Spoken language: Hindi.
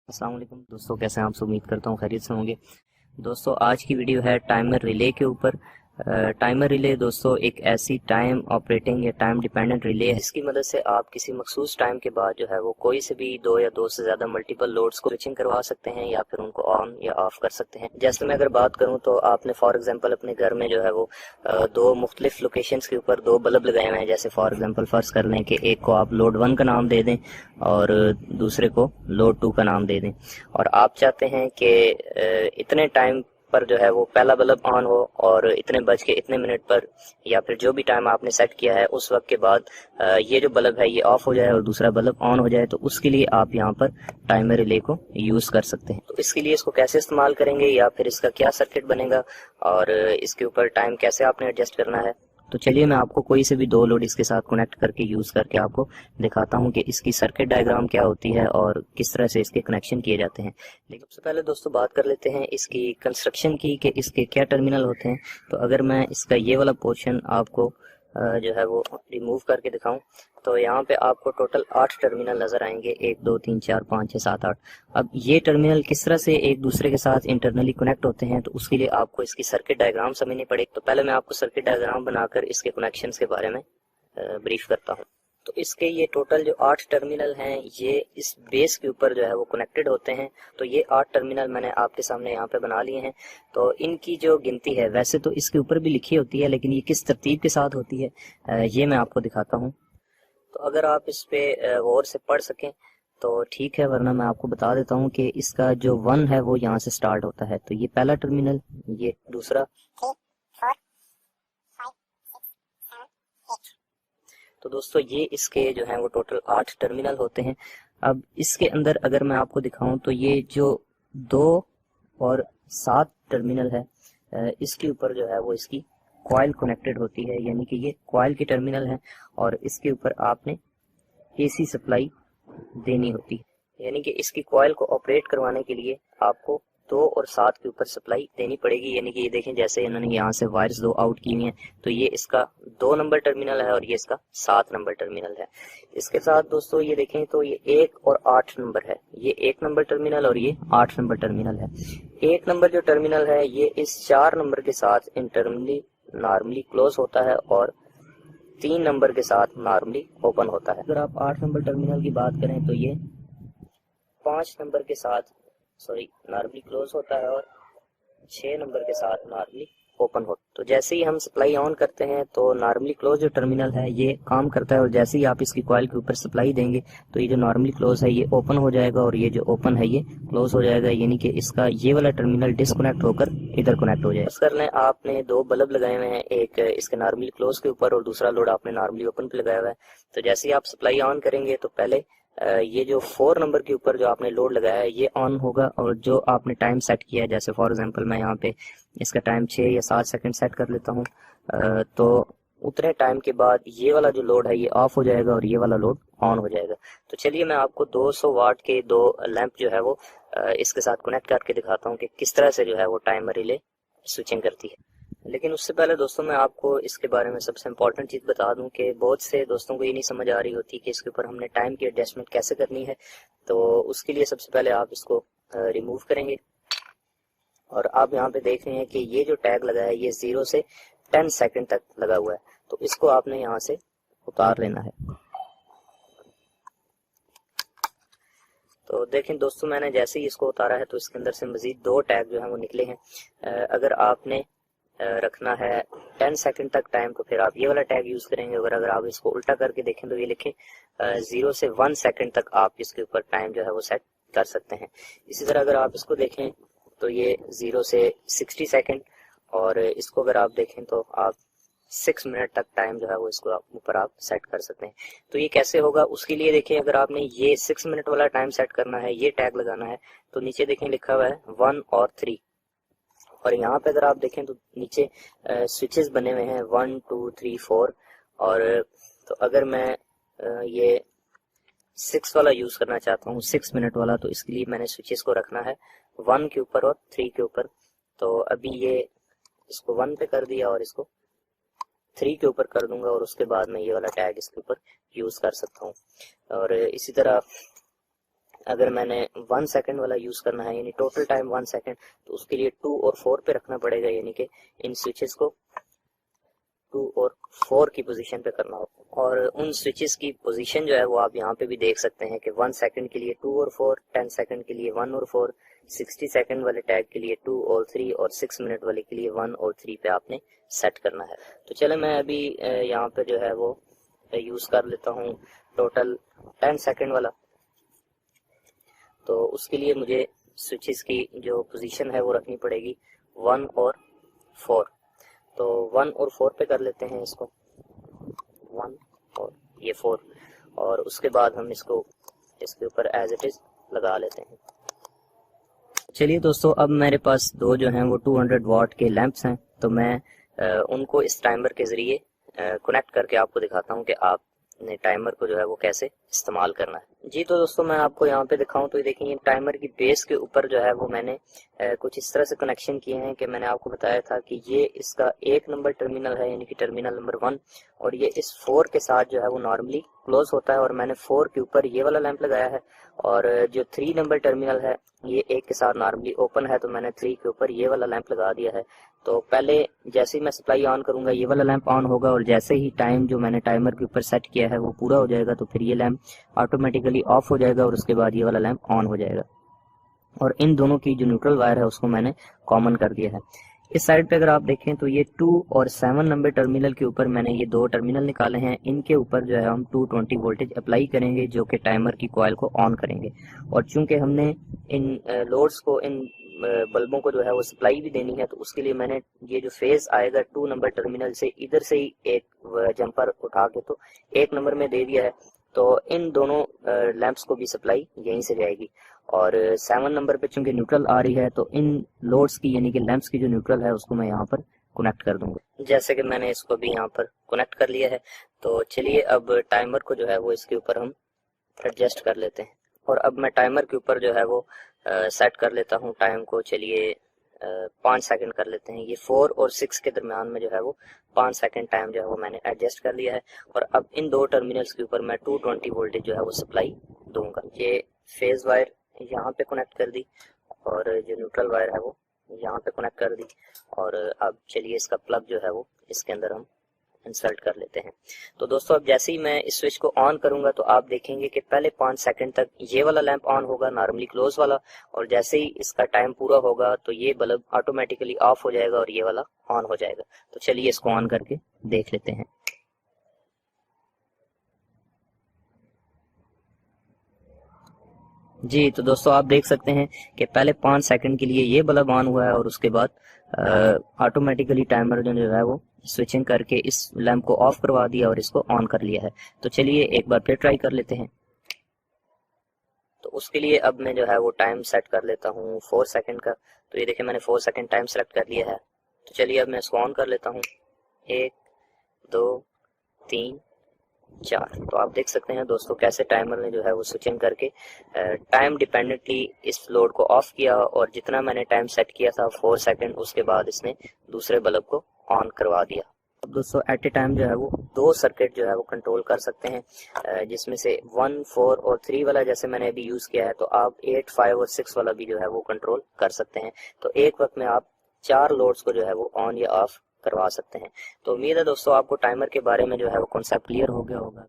अस्सलाम वालेकुम दोस्तों, कैसे हैं आप सब? उम्मीद करता हूँ खैरियत से होंगे। दोस्तों आज की वीडियो है टाइमर रिले के ऊपर। टाइमर रिले दोस्तों एक ऐसी टाइम ऑपरेटिंग या टाइम डिपेंडेंट रिले है जिसकी मदद से आप किसी मखसूस टाइम के बाद जो है वो कोई से भी दो या दो से ज्यादा मल्टीपल लोड्स को स्विचिंग करवा सकते हैं या फिर उनको ऑन या ऑफ कर सकते हैं। जैसे मैं अगर बात करूं तो आपने फॉर एग्जांपल अपने घर में जो है वो दो मुख्तलिफ लोकेशंस के ऊपर दो बल्ब लगाए हुए हैं। जैसे फॉर एग्जांपल फर्ज कर लें कि एक को आप लोड 1 का नाम दे दें और दूसरे को लोड 2 का नाम दे दें, और आप चाहते हैं कि इतने टाइम पर जो है वो पहला बल्ब ऑन हो और इतने बज के इतने मिनट पर या फिर जो भी टाइम आपने सेट किया है उस वक्त के बाद ये जो बल्ब है ये ऑफ हो जाए और दूसरा बल्ब ऑन हो जाए। तो उसके लिए आप यहाँ पर टाइमर रिले को यूज कर सकते हैं। तो इसके लिए इसको कैसे इस्तेमाल करेंगे या फिर इसका क्या सर्किट बनेगा और इसके ऊपर टाइम कैसे आपने एडजस्ट करना है, तो चलिए मैं आपको कोई से भी दो लोड इसके साथ कनेक्ट करके यूज करके आपको दिखाता हूं कि इसकी सर्किट डायग्राम क्या होती है और किस तरह से इसके कनेक्शन किए जाते हैं। लेकिन सबसे पहले दोस्तों बात कर लेते हैं इसकी कंस्ट्रक्शन की कि इसके क्या टर्मिनल होते हैं। तो अगर मैं इसका ये वाला पोर्शन आपको जो है वो रिमूव करके दिखाऊं तो यहाँ पे आपको टोटल 8 टर्मिनल नजर आएंगे, 1 2 3 4 5 6 7 8। अब ये टर्मिनल किस तरह से एक दूसरे के साथ इंटरनली कनेक्ट होते हैं तो उसके लिए आपको इसकी सर्किट डायग्राम समझनी पड़ेगी। तो पहले मैं आपको सर्किट डायग्राम बनाकर इसके कनेक्शंस के बारे में ब्रीफ करता हूँ। तो इसके ये टोटल जो 8 टर्मिनल हैं ये इस बेस के ऊपर जो है वो कनेक्टेड होते हैं। तो ये 8 टर्मिनल मैंने आपके सामने यहाँ पे बना लिए हैं। तो इनकी जो गिनती है वैसे तो इसके ऊपर भी लिखी होती है, लेकिन ये किस तरतीब के साथ होती है ये मैं आपको दिखाता हूँ। तो अगर आप इस पे गौर से पढ़ सकें तो ठीक है, वरना मैं आपको बता देता हूँ कि इसका जो 1 है वो यहाँ से स्टार्ट होता है। तो ये पहला टर्मिनल, ये दूसरा, तो दोस्तों ये इसके जो है वो टोटल 8 टर्मिनल होते हैं। अब इसके अंदर अगर मैं आपको दिखाऊं तो ये जो 2 और 7 टर्मिनल है इसके ऊपर जो है वो इसकी कॉइल कनेक्टेड होती है, यानी कि ये कॉइल की टर्मिनल है और इसके ऊपर आपने एसी सप्लाई देनी होती है। यानी कि इसकी कॉइल को ऑपरेट करवाने के लिए आपको 2 और 7 के ऊपर सप्लाई देनी पड़ेगी। यानी कि ये देखें जैसे इन्होंने यहाँ से वायर्स 2 आउट की हुई हैं, तो ये इसका 2 नंबर टर्मिनल है और ये इसका 7 नंबर टर्मिनल है। इसके साथ दोस्तों ये देखें तो ये 1 और 8 नंबर है, ये 1 नंबर टर्मिनल और ये 8 नंबर टर्मिनल है। 1 नंबर जो टर्मिनल है ये इस 4 नंबर के साथ इंटरनली नॉर्मली क्लोज होता है और 3 नंबर के साथ नॉर्मली ओपन होता है। अगर आप 8 नंबर टर्मिनल की बात करें तो ये 5 नंबर के साथ नॉर्मली क्लोज होता है और 6 नंबर के साथ नॉर्मली ओपन होता है। तो जैसे ही हम सप्लाई ऑन करते हैं तो नॉर्मली क्लोज जो टर्मिनल है ये काम करता है और जैसे ही आप इसकी कॉइल के ऊपर सप्लाई देंगे तो ये जो नॉर्मली क्लोज है ये ओपन हो जाएगा और ये जो ओपन है ये क्लोज हो जाएगा। यानी कि इसका ये वाला टर्मिनल डिस्कनेक्ट होकर इधर कनेक्ट हो जाएगा। कर लें आपने 2 बल्ब लगाए हुए हैं, एक इसके नॉर्मली क्लोज के ऊपर और दूसरा लोड आपने नॉर्मली ओपन पे लगाया हुआ है। तो जैसे ही आप सप्लाई ऑन करेंगे तो पहले ये जो 4 नंबर के ऊपर जो आपने लोड लगाया है ये ऑन होगा और जो आपने टाइम सेट किया है, जैसे फॉर एग्जांपल मैं यहाँ पे इसका टाइम 6 या 7 सेकंड सेट कर लेता हूँ, तो उतने टाइम के बाद ये वाला जो लोड है ये ऑफ हो जाएगा और ये वाला लोड ऑन हो जाएगा। तो चलिए मैं आपको 200 वाट के 2 लैंप जो है वो इसके साथ कनेक्ट करके दिखाता हूँ कि किस तरह से जो है वो टाइमर रिले स्विचिंग करती है। लेकिन उससे पहले दोस्तों मैं आपको इसके बारे में सबसे इम्पोर्टेंट चीज़ बता दूं कि बहुत से दोस्तों को ये नहीं समझ आ रही होती कि इसके ऊपर हमने टाइम की एडजस्टमेंट कैसे करनी है। तो उसके लिए सबसे पहले आप इसको रिमूव करेंगे और आप यहाँ पे देख रहे हैं कि ये जो टैग लगा है ये 0 से 10 सेकंड तक लगा हुआ है। तो इसको आपने यहाँ से उतार लेना है। तो देखें दोस्तों मैंने जैसे ही इसको उतारा है तो इसके अंदर से मजीद 2 टैग जो है वो निकले हैं। अगर आपने रखना है 10 सेकंड तक टाइम तो फिर आप ये वाला टैग यूज करेंगे। अगर आप इसको उल्टा करके देखें तो ये लिखें 0 से 1 सेकंड तक आप इसके ऊपर टाइम जो है वो सेट कर सकते हैं। इसी तरह अगर आप इसको देखें तो ये 0 से 60 सेकंड और इसको अगर आप देखें तो आप 6 मिनट तक टाइम जो है वो इसको ऊपर आप सेट कर सकते हैं। तो ये कैसे होगा उसके लिए देखिए, अगर आपने ये 6 मिनट वाला टाइम सेट करना है, ये टैग लगाना है, तो नीचे देखें लिखा हुआ है 1 और 3 और यहाँ पे अगर आप देखें तो नीचे स्विचेस बने हुए हैं 1 2 3 4 और तो अगर मैं ये 6 वाला यूज करना चाहता हूँ 6 मिनट वाला, तो इसके लिए मैंने स्विचेस को रखना है 1 के ऊपर और 3 के ऊपर। तो अभी ये इसको 1 पे कर दिया और इसको 3 के ऊपर कर दूंगा और उसके बाद मैं ये वाला टैग इसके ऊपर यूज कर सकता हूँ। और इसी तरह अगर मैंने 1 सेकंड वाला यूज करना है, यानी टोटल टाइम 1 सेकंड, तो उसके लिए 2 और 4 पे रखना पड़ेगा, यानी कि इन स्विचेस को 2 और 4 की पोजीशन पे करना होगा। और उन स्विचेस की पोजीशन जो है वो आप यहाँ पे भी देख सकते हैं कि 1 सेकंड के लिए 2 और 4, 10 सेकंड के लिए 1 और 4, 60 सेकंड वाले टैग के लिए 2 और 3 और 6 मिनट वाले के लिए 1 और 3 पे आपने सेट करना है। तो चले मैं अभी यहाँ पे जो है वो यूज कर लेता हूँ टोटल 10 सेकंड वाला। तो उसके लिए मुझे स्विचेस की जो पोजीशन है वो रखनी पड़ेगी 1 और 4। तो 1 और 4 पे कर लेते हैं इसको, 1 और ये 4, और उसके बाद हम इसको इसके ऊपर एज इट इज लगा लेते हैं। चलिए दोस्तों, अब मेरे पास दो जो हैं वो 200 वाट के लैंप्स हैं, तो मैं उनको इस टाइमर के जरिए कनेक्ट करके आपको दिखाता हूँ कि आपने टाइमर को जो है वो कैसे इस्तेमाल करना है। जी तो दोस्तों, मैं आपको यहाँ पे दिखाऊं तो ये देखिए, टाइमर की बेस के ऊपर जो है वो मैंने कुछ इस तरह से कनेक्शन किए हैं कि मैंने आपको बताया था कि ये इसका 1 नंबर टर्मिनल है, यानी कि टर्मिनल नंबर 1, और ये इस 4 के साथ जो है वो नॉर्मली क्लोज होता है, और मैंने 4 के ऊपर ये वाला लैंप लगाया है, और जो 3 नंबर टर्मिनल है ये 1 के साथ नॉर्मली ओपन है, तो मैंने 3 के ऊपर ये वाला लैंप लगा दिया है। तो पहले जैसे ही मैं सप्लाई ऑन करूंगा ये वाला लैंप ऑन होगा, और जैसे ही टाइम जो मैंने टाइमर के ऊपर सेट किया है वो पूरा हो जाएगा तो फिर ये लैंप ऑटोमेटिकली ऑफ हो जाएगा, और उसके बाद ये वाला लैंप ऑन हो जाएगा। और इन दोनों की जो न्यूट्रल वायर है उसको मैंने कॉमन कर दिया है। इस साइड पे अगर आप देखें तो ये 2 और 7 नंबर टर्मिनल के ऊपर मैंने ये दो टर्मिनल निकाले हैं, इनके ऊपर जो है हम 220 वोल्टेज अप्लाई करेंगे जो कि टाइमर की कॉइल को ऑन करेंगे। और चूंकि हमने इन लोड्स को, इन बल्बों को जो है वो सप्लाई भी देनी है, तो उसके लिए मैंने ये जो फेज आएगा 2 नंबर टर्मिनल से, इधर से ही एक जंपर उठा के तो 1 नंबर में दे दिया है। तो इन दोनों लैंप्स को भी सप्लाई यहीं से जाएगी। और 7 नंबर पे चूंकि न्यूट्रल आ रही है तो इन लोड्स की, यानी कि लैंप्स की जो न्यूट्रल है उसको मैं यहाँ पर कनेक्ट कर दूंगा, जैसे कि मैंने इसको भी यहाँ पर कनेक्ट कर लिया है। तो चलिए अब टाइमर को जो है वो इसके ऊपर हम एडजस्ट कर लेते हैं, और अब मैं टाइमर के ऊपर जो है वो सेट कर लेता हूँ टाइम को। चलिए 5 सेकंड कर लेते हैं। ये 4 और 6 के दरमियान में जो है वो 5 सेकंड टाइम जो है वो मैंने एडजस्ट कर लिया है। और अब इन दो टर्मिनल्स के ऊपर मैं 220 वोल्टेज जो है वो सप्लाई दूंगा। ये फेज वायर यहाँ पे कनेक्ट कर दी, और जो न्यूट्रल वायर है वो यहाँ पे कनेक्ट कर दी, और अब चलिए इसका प्लग जो है वो इसके अंदर हम इंसर्ट कर लेते हैं। तो दोस्तों, अब जैसे ही मैं इस स्विच को ऑन करूंगा तो आप देखेंगे कि पहले 5 सेकंड तक ये वाला लैंप ऑन होगा, नॉर्मली क्लोज वाला, और जैसे ही इसका टाइम पूरा होगा तो ये बल्ब ऑटोमेटिकली ऑफ हो जाएगा और ये वाला ऑन हो जाएगा। तो चलिए इसको ऑन करके देख लेते हैं। जी तो दोस्तों, आप देख सकते हैं कि पहले 5 सेकंड के लिए ये बल्ब ऑन हुआ है, और उसके बाद ऑटोमेटिकली टाइमर जो है वो स्विचिंग करके इस लैंप को ऑफ करवा दिया और इसको ऑन कर लिया है। तो चलिए एक बार फिर ट्राई कर लेते हैं। तो उसके लिए अब मैं जो है वो टाइम सेट कर लेता हूँ 4 सेकंड का। तो ये देखिए मैंने 4 सेकंड टाइम सेलेक्ट कर लिया है। तो चलिए अब मैं इसको ऑन कर लेता हूँ। 1 2 3 4। तो आप देख सकते हैं दोस्तों कैसे टाइमर ने जो है वो स्विचिंग करके टाइम डिपेंडेंटली इस लोड को ऑफ किया, और जितना मैंने टाइम सेट किया था 4 सेकंड, उसके बाद इसने दूसरे बल्ब को ऑन करवा दिया। अब दोस्तों एट ए टाइम जो है वो 2 सर्किट जो है वो कंट्रोल कर सकते हैं, जिसमें से 1 4 और 3 वाला जैसे मैंने अभी यूज किया है, तो आप 8 5 और 6 वाला भी जो है वो कंट्रोल कर सकते हैं। तो एक वक्त में आप 4 लोड्स को जो है वो ऑन या ऑफ करवा सकते हैं। तो उम्मीद है दोस्तों आपको टाइमर के बारे में जो है वो कॉन्सेप्ट क्लियर हो गया होगा।